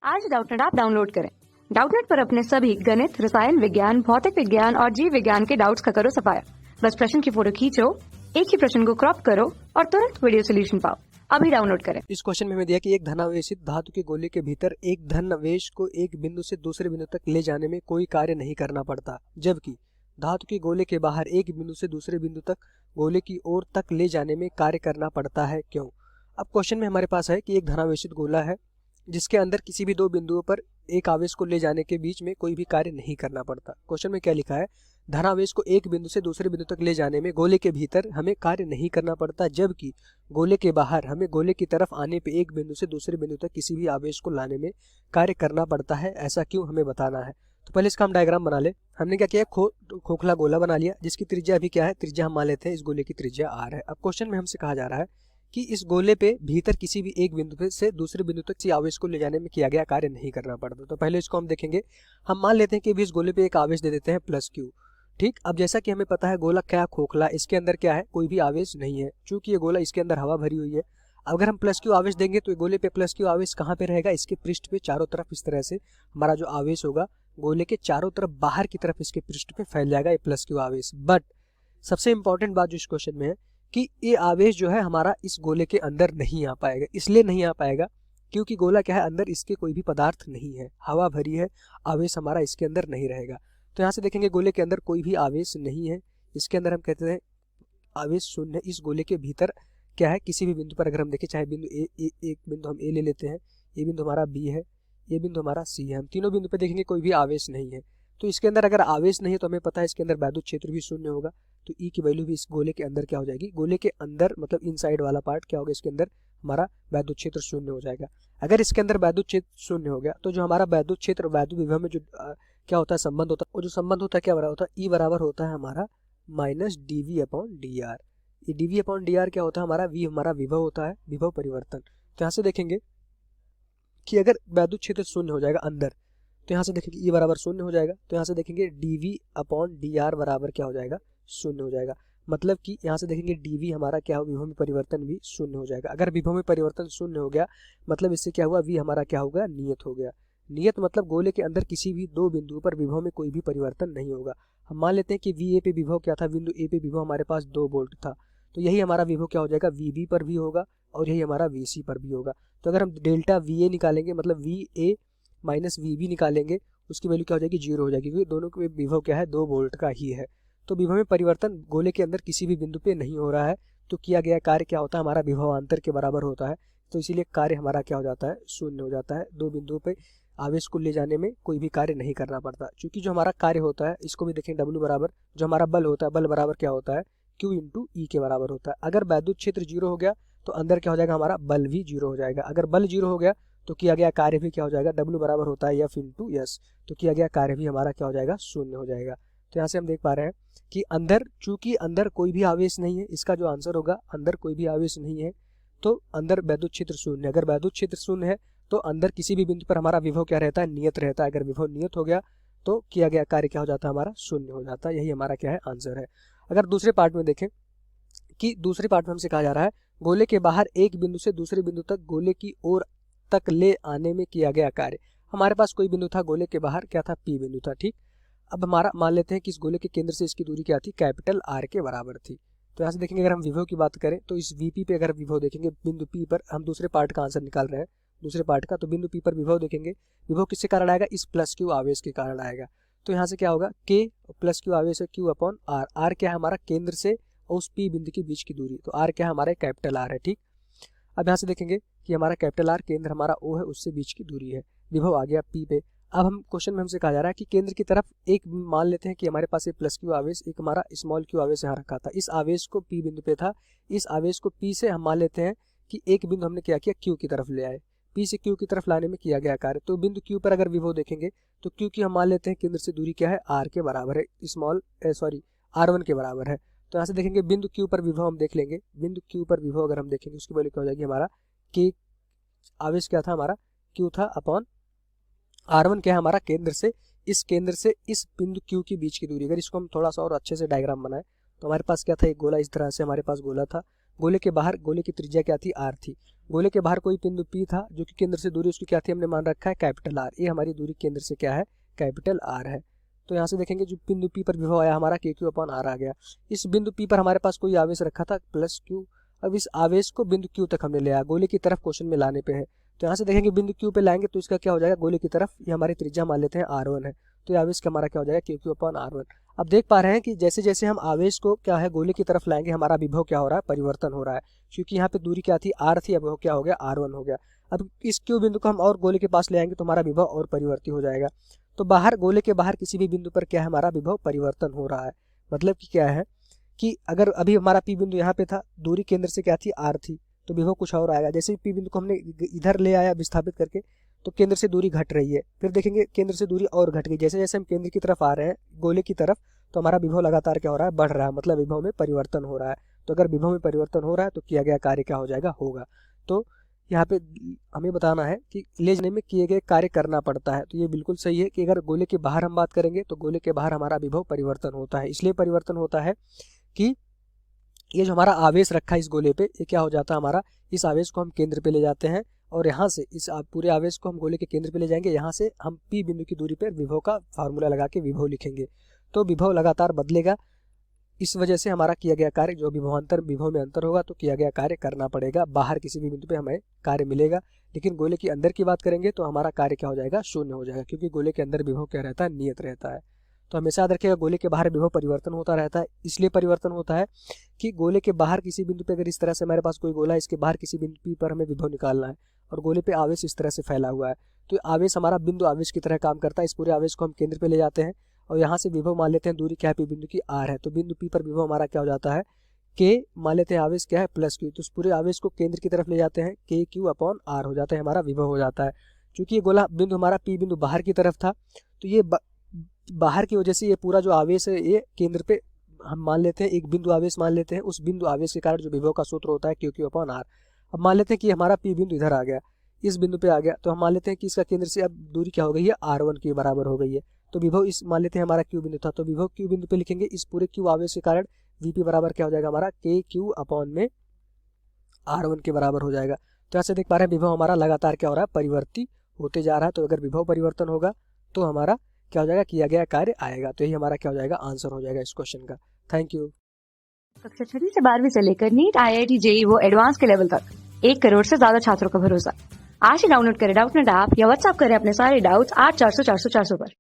आज Doubtnut app download करें। Doubtnut पर अपने सभी गणित, रसायन विज्ञान, भौतिक विज्ञान और जीव विज्ञान के डाउट्स का करो सफाया। बस प्रश्न की फोटो खींचो, एक ही प्रश्न को क्रॉप करो और तुरंत वीडियो सोल्यूशन पाओ। अभी डाउनलोड करें। इस क्वेश्चन में हमें दिया कि एक धनावेशित धातु के गोले के भीतर एक धन आवेश को एक बिंदु से दूसरे बिंदु तक ले जाने में कोई कार्य नहीं करना पड़ता, जबकि धातु के गोले के बाहर एक बिंदु से दूसरे बिंदु तक गोले की ओर तक ले जाने में कार्य करना पड़ता है, क्यों? अब क्वेश्चन में हमारे पास है कि एक धनावेशित गोला है जिसके अंदर किसी भी दो बिंदुओं पर एक आवेश को ले जाने के बीच में कोई भी कार्य नहीं करना पड़ता। क्वेश्चन में क्या लिखा है? धनावेश को एक बिंदु से दूसरे बिंदु तक ले जाने में गोले के भीतर हमें कार्य नहीं करना पड़ता, जबकि गोले के बाहर हमें गोले की तरफ आने पे एक बिंदु से दूसरे बिंदु तक किसी भी आवेश को लाने में कार्य करना पड़ता है। ऐसा क्यों, हमें बताना है। तो पहले इसका हम डायग्राम बना ले। हमने क्या किया, खोखला गोला बना लिया जिसकी त्रिज्या अभी क्या है, त्रिज्या हम मान लेते हैं इस गोले की त्रिज्या r है। अब क्वेश्चन में हमसे कहा जा रहा है कि इस गोले पे भीतर किसी भी एक बिंदु से दूसरे बिंदु तक किसी आवेश को ले जाने में किया गया कार्य नहीं करना पड़ता। तो पहले इसको हम देखेंगे। हम मान लेते हैं कि भी इस गोले पे एक आवेश दे देते हैं +q। ठीक, अब जैसा कि हमें पता है गोला क्या खोखला, इसके अंदर क्या है, कोई भी आवेश नहीं है। चूंकि ये गोला इसके अंदर हवा भरी हुई है, अगर हम +q आवेश देंगे तो गोले पे +q आवेश कहाँ पे रहेगा, इसके पृष्ठ पे चारों तरफ। इस तरह से हमारा जो आवेश होगा गोले के चारों तरफ बाहर की तरफ इसके पृष्ठ पे फैल जाएगा ये +q आवेश। बट सबसे इंपॉर्टेंट बात जो इस क्वेश्चन में है कि ये आवेश जो है हमारा इस गोले के अंदर नहीं आ पाएगा। इसलिए नहीं आ पाएगा क्योंकि गोला क्या है, अंदर इसके कोई भी पदार्थ नहीं है, हवा भरी है, आवेश हमारा इसके अंदर नहीं रहेगा। तो यहाँ से देखेंगे गोले के अंदर कोई भी आवेश नहीं है, इसके अंदर हम कहते हैं आवेश शून्य है। इस गोले के भीतर क्या है, किसी भी बिंदु पर अगर हम देखें, चाहे बिंदु एक बिंदु हम ए ले लेते हैं, ये बिंदु हमारा बी है, ये बिंदु हमारा सी है, हम तीनों बिंदु पर देखेंगे कोई भी आवेश नहीं है। तो इसके अंदर अगर आवेश नहीं है तो हमें पता है इसके अंदर वैद्युत क्षेत्र भी शून्य होगा। तो ई की वैल्यू भी इस गोले के अंदर क्या हो जाएगी, गोले के अंदर मतलब इनसाइड वाला पार्ट क्या होगा, इसके अंदर हमारा वैद्युत क्षेत्र शून्य हो जाएगा। अगर इसके अंदर वैद्युत क्षेत्र शून्य हो गया तो जो हमारा वैद्युत क्षेत्र और वैद्युत विभव में जो क्या होता है संबंध होता है, वो जो संबंध होता है क्या बराबर होता है, ई बराबर होता है हमारा -dv/dr। ये dv/dr क्या होता है हमारा, v हमारा विभव होता है, विभव परिवर्तन। तो यहाँ से देखेंगे कि अगर वैद्युत क्षेत्र शून्य हो जाएगा अंदर, तो यहाँ से देखेंगे ई बराबर शून्य हो जाएगा। तो यहाँ से देखेंगे dv/dr बराबर क्या हो जाएगा, शून्य हो जाएगा। मतलब कि यहाँ से देखेंगे dv हमारा क्या हो, विभव में परिवर्तन भी शून्य हो जाएगा। अगर विभव में परिवर्तन शून्य हो गया मतलब इससे क्या हुआ, v हमारा क्या होगा, नियत हो गया। नियत मतलब गोले के अंदर किसी भी दो बिंदुओं पर विभव में कोई भी परिवर्तन नहीं होगा। हम मान लेते हैं कि va पे विभव क्या था, बिंदु a पे विभव हमारे पास 2 वोल्ट था, तो यही हमारा विभव क्या हो जाएगा, vb पर भी होगा और यही हमारा vc पर भी होगा। तो अगर हम डेल्टा va निकालेंगे मतलब va माइनस vb निकालेंगे, उसकी वैल्यू क्या हो जाएगी, 0 हो जाएगी, क्योंकि दोनों के विभव क्या है, 2 वोल्ट का ही है। तो विभव में परिवर्तन गोले के अंदर किसी भी बिंदु पे नहीं हो रहा है, तो किया गया कार्य क्या होता है, हमारा विभवांतर के बराबर होता है। तो इसीलिए कार्य हमारा क्या हो जाता है, शून्य हो जाता है। दो बिंदुओं पे आवेश को ले जाने में कोई भी कार्य नहीं करना पड़ता। क्योंकि जो हमारा कार्य होता है, इसको भी देखें, W बराबर जो हमारा बल होता है, बल बराबर क्या होता है, Q × E के बराबर होता है। अगर वैद्युत क्षेत्र 0 हो गया तो अंदर क्या हो जाएगा, हमारा बल भी 0 हो जाएगा। अगर बल 0 हो गया तो किया गया कार्य भी क्या हो जाएगा, W बराबर होता है F × S, तो किया गया कार्य भी हमारा क्या हो जाएगा, शून्य हो जाएगा। तो यहाँ से हम देख पा रहे हैं कि अंदर, चूंकि अंदर कोई भी आवेश नहीं है, इसका जो आंसर होगा अंदर कोई भी आवेश नहीं है, तो अंदर वैद्युत क्षेत्र शून्य। अगर वैद्युत क्षेत्र शून्य है तो अंदर किसी भी बिंदु पर हमारा विभव क्या रहता है, नियत रहता है। अगर विभव नियत हो गया तो किया गया कार्य क्या हो जाता है, हमारा शून्य हो जाता है। यही हमारा क्या है, आंसर है। अगर दूसरे पार्ट में देखें कि दूसरे पार्ट में हमसे कहा जा रहा है गोले के बाहर एक बिंदु से दूसरे बिंदु तक गोले की ओर तक ले आने में किया गया कार्य। हमारे पास कोई बिंदु था गोले के बाहर, क्या था, P बिंदु था। ठीक, अब हमारा मान लेते हैं कि इस गोले के केंद्र से इसकी दूरी क्या थी, R के बराबर थी। तो यहाँ से देखेंगे अगर हम विभव की बात करें तो इस VP पे अगर विभव देखेंगे बिंदु P पर, हम दूसरे पार्ट का आंसर निकाल रहे हैं दूसरे पार्ट का, तो बिंदु P पर विभव देखेंगे, विभव किसके कारण आएगा, इस +q आवेश के कारण आएगा। तो यहाँ से क्या होगा, K +q आवेश है, Q/R। R क्या है, हमारा केंद्र से और उस P बिंदु के बीच की दूरी, तो R क्या है, हमारा R है। ठीक, अब यहाँ से देखेंगे कि हमारा R केंद्र हमारा O है, उससे बीच की दूरी है, विभव आ गया P पे। अब हम क्वेश्चन में हमसे कहा जा रहा है कि केंद्र की तरफ एक मान लेते हैं कि हमारे पास एक +q आवेश, एक हमारा q आवेश यहाँ रखा था। इस आवेश को P बिंदु पे था, इस आवेश को P से हम मान लेते हैं कि एक बिंदु हमने क्या किया, Q की तरफ ले आए। P से Q की तरफ लाने में किया गया कार्य। तो बिंदु Q पर अगर विभव देखेंगे तो Q की हम मान लेते हैं केंद्र से दूरी क्या है, R के बराबर है, R1 के बराबर है। तो यहाँ से देखेंगे बिंदु Q पर विभव हम देख लेंगे, बिंदु Q पर विभव अगर हम देखेंगे उसकी वैल्यू क्या हो जाएगी, हमारा K आवेश क्या था, हमारा Q था अपॉन R1 क्या है, हमारा केंद्र से इस बिंदु Q की बीच की दूरी। अगर इसको हम थोड़ा सा और अच्छे से डायग्राम बनाए तो हमारे पास क्या था, एक गोला इस तरह से हमारे पास गोला था, गोले के बाहर गोले की त्रिज्या क्या थी, r थी। गोले के बाहर कोई बिंदु P था जो कि केंद्र से दूरी उसकी क्या थी, हमने मान रखा है कैपिटल R। ये हमारी दूरी केंद्र से क्या है, कैपिटल R है। तो यहाँ से देखेंगे जो बिंदु P पर विभव आया हमारा KQ/R आ गया। इस बिंदु P पर हमारे पास कोई आवेश रखा था प्लस Q। अब इस आवेश को बिंदु Q तक हमने ले आया, गोले की तरफ क्वेश्चन में लाने पे है। तो यहाँ से देखेंगे बिंदु Q पे लाएंगे तो इसका क्या हो जाएगा, गोले की तरफ ये हमारी त्रिज्या मान लेते हैं R1 है, तो ये आवेश का हमारा क्या हो जाएगा KQ/R1। अब देख पा रहे हैं कि जैसे जैसे हम आवेश को क्या है गोले की तरफ लाएंगे हमारा विभव क्या हो रहा है, परिवर्तन हो रहा है। क्योंकि यहाँ पे दूरी क्या थी, R थी, अब वो क्या हो गया, R1 हो गया। अब इस Q बिंदु को हम और गोले के पास ले आएंगे तो हमारा विभव और परिवर्तित हो जाएगा। तो बाहर गोले के बाहर किसी भी बिंदु पर क्या है, हमारा विभव परिवर्तन हो रहा है। मतलब कि क्या है कि अगर अभी हमारा P बिंदु यहाँ पे था, दूरी केंद्र से क्या थी, R थी, तो विभव कुछ और आएगा। जैसे P बिंदु को हमने इधर ले आया विस्थापित करके तो केंद्र से दूरी घट रही है, फिर देखेंगे केंद्र से दूरी और घट गई। जैसे जैसे हम केंद्र की तरफ आ रहे हैं गोले की तरफ तो हमारा विभव लगातार क्या हो रहा है, बढ़ रहा है, मतलब विभव में परिवर्तन हो रहा है। तो अगर विभव में परिवर्तन हो रहा है तो किया गया कार्य क्या हो जाएगा, होगा। तो यहाँ पे हमें बताना है कि ले जाने में किए गए कार्य करना पड़ता है। तो ये बिल्कुल सही है कि अगर गोले के बाहर हम बात करेंगे तो गोले के बाहर हमारा विभव परिवर्तन होता है। इसलिए परिवर्तन होता है कि ये जो हमारा आवेश रखा है इस गोले पे, ये क्या हो जाता है हमारा, इस आवेश को हम केंद्र पे ले जाते हैं और यहाँ से इस पूरे आवेश को हम गोले के केंद्र पे ले जाएंगे। यहाँ से हम P बिंदु की दूरी पर विभव का फार्मूला लगा के विभव लिखेंगे। तो विभव लगातार बदलेगा, इस वजह से हमारा किया गया कार्य जो विभव में अंतर होगा तो किया गया कार्य करना पड़ेगा। बाहर किसी भी बिंदु पे हमें कार्य मिलेगा, लेकिन गोले के अंदर की बात करेंगे तो हमारा कार्य क्या हो जाएगा, शून्य हो जाएगा, क्योंकि गोले के अंदर विभव क्या रहता है, नियत रहता है। तो हमेशा याद रखिएगा गोले के बाहर विभव परिवर्तन होता रहता है। इसलिए परिवर्तन होता है कि गोले के बाहर किसी बिंदु पे अगर इस तरह से हमारे पास कोई गोला है, इसके बाहर किसी बिंदु पर हमें विभव निकालना है और गोले पे आवेश इस तरह से फैला हुआ है, तो आवेश हमारा बिंदु आवेश की तरह काम करता है। इस पूरे आवेश को हम केंद्र पे ले जाते हैं और यहाँ से विभव मान लेते हैं, दूरी क्या है P बिंदु की R है, तो बिंदु P पर विभव हमारा क्या हो जाता है, K मान लेते हैं, आवेश क्या है प्लस Q। तो उस पूरे आवेश को केंद्र की तरफ ले जाते हैं, KQ/R हो जाता है, हमारा विभव हो जाता है। क्योंकि ये गोला बिंदु हमारा P बिंदु बाहर की तरफ था, तो ये बाहर की वजह से ये पूरा जो आवेश है ये केंद्र पे हम मान लेते हैं, एक बिंदु आवेश मान लेते हैं। उस बिंदु आवेश के कारण जो विभव का सूत्र होता है KQ/R। अब मान लेते हैं कि हमारा P बिंदु इधर आ गया, इस बिंदु पे आ गया, तो हम मान लेते हैं कि इसका केंद्र से अब दूरी क्या हो गई है, R1 के बराबर हो गई है। तो विभव इस मान लेते हैं हमारा Q बिंदु था, तो विभव Q बिंदु पे लिखेंगे। इस पूरे Q आवेश के कारण Vp बराबर क्या हो जाएगा हमारा, KQ/R1 के बराबर हो जाएगा। तो यहाँ से देख पा रहे हैं विभव हमारा लगातार क्या हो रहा है, परिवर्तित होते जा रहा है। तो अगर विभव परिवर्तन होगा तो हमारा क्या हो जाएगा, किया गया कार्य आएगा। तो यही हमारा क्या हो जाएगा, आंसर हो जाएगा इस क्वेश्चन का। Thank you. कक्षा 6 से 12वीं से लेकर नीट, IIT, JEE वो एडवांस के लेवल तक 1 करोड़ से ज्यादा छात्रों का भरोसा। आज ही डाउनलोड करें डाउटनेट ऐप या व्हाट्सएप करें अपने सारे डाउट्स 8400 400 400 पर।